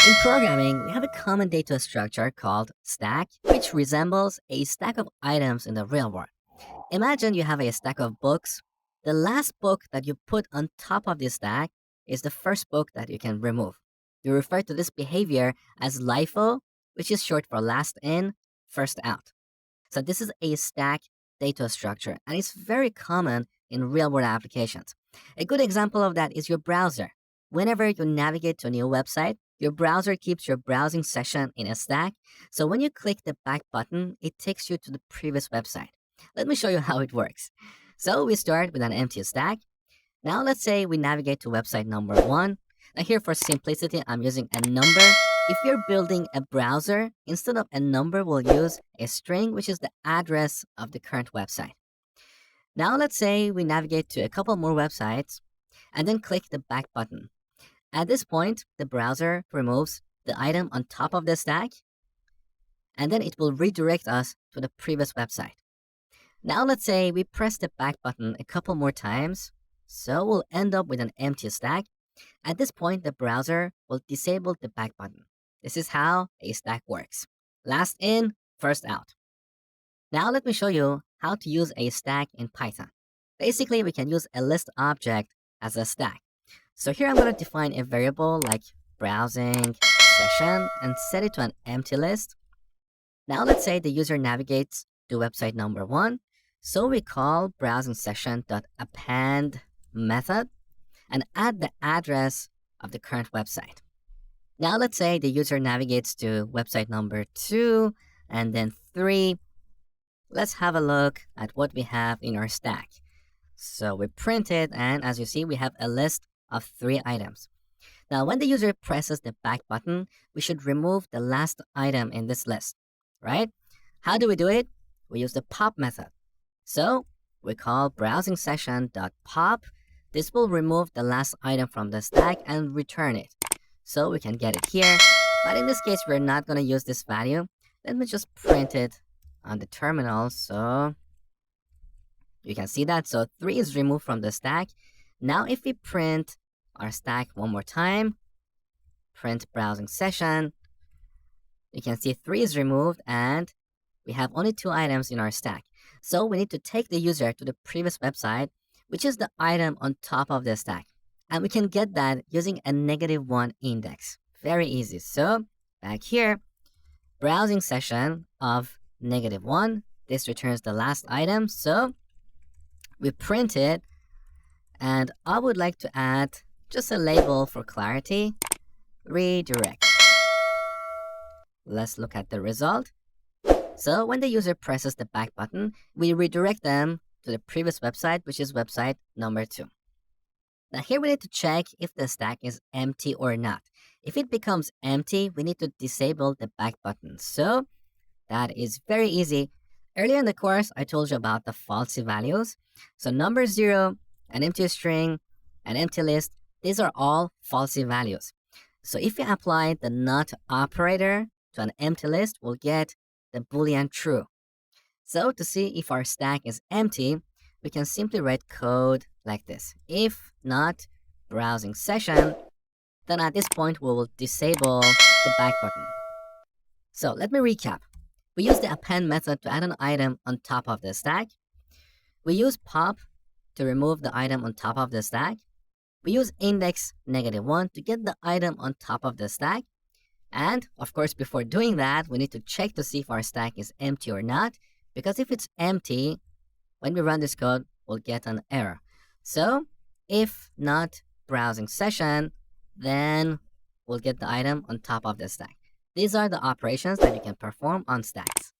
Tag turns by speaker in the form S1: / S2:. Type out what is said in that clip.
S1: In programming, we have a common data structure called stack, which resembles a stack of items in the real world. Imagine you have a stack of books. The last book that you put on top of this stack is the first book that you can remove. We refer to this behavior as LIFO, which is short for last in, first out. So this is a stack data structure, and it's very common in real-world applications. A good example of that is your browser. Whenever you navigate to a new website, your browser keeps your browsing session in a stack, so when you click the back button, it takes you to the previous website. Let me show you how it works. So we start with an empty stack. Now let's say we navigate to website number 1. Now here for simplicity, I'm using a number. If you're building a browser, instead of a number, we'll use a string, which is the address of the current website. Now let's say we navigate to a couple more websites and then click the back button. At this point, the browser removes the item on top of the stack, and then it will redirect us to the previous website. Now let's say we press the back button a couple more times, so we'll end up with an empty stack. At this point, the browser will disable the back button. This is how a stack works. Last in, first out. Now let me show you how to use a stack in Python. Basically, we can use a list object as a stack. So here I'm going to define a variable like browsing session and set it to an empty list. Now let's say the user navigates to website number 1. So we call browsing session.append method and add the address of the current website. Now let's say the user navigates to website number 2 and then 3. Let's have a look at what we have in our stack. So we print it, and as you see, we have a list of 3 items. Now when the user presses the back button, we should remove the last item in this list, right? How do we do it? We use the pop method. So we call browsing session.pop. This will remove the last item from the stack and return it. So we can get it here, but in this case, we're not going to use this value. Let me just print it on the terminal so you can see that. So 3 is removed from the stack. Now if we print our stack one more time, print browsing session, you can see 3 is removed and we have only 2 items in our stack. So we need to take the user to the previous website, which is the item on top of the stack. And we can get that using a -1 index. Very easy. So back here, browsing session of -1. This returns the last item. So we print it. And I would like to add just a label for clarity, redirect. Let's look at the result. So when the user presses the back button, we redirect them to the previous website, which is website number 2. Now here we need to check if the stack is empty or not. If it becomes empty, we need to disable the back button. So that is very easy. Earlier in the course, I told you about the falsy values. So number 0, an empty string, an empty list, these are all falsy values. So if we apply the not operator to an empty list, we'll get the Boolean true. So to see if our stack is empty, we can simply write code like this. If not browsing session, then at this point we will disable the back button. So let me recap. We use the append method to add an item on top of the stack. We use pop to remove the item on top of the stack. We use index -1 to get the item on top of the stack. And of course, before doing that, we need to check to see if our stack is empty or not, because if it's empty, when we run this code, we'll get an error. So if not browsing session, then we'll get the item on top of the stack. These are the operations that you can perform on stacks.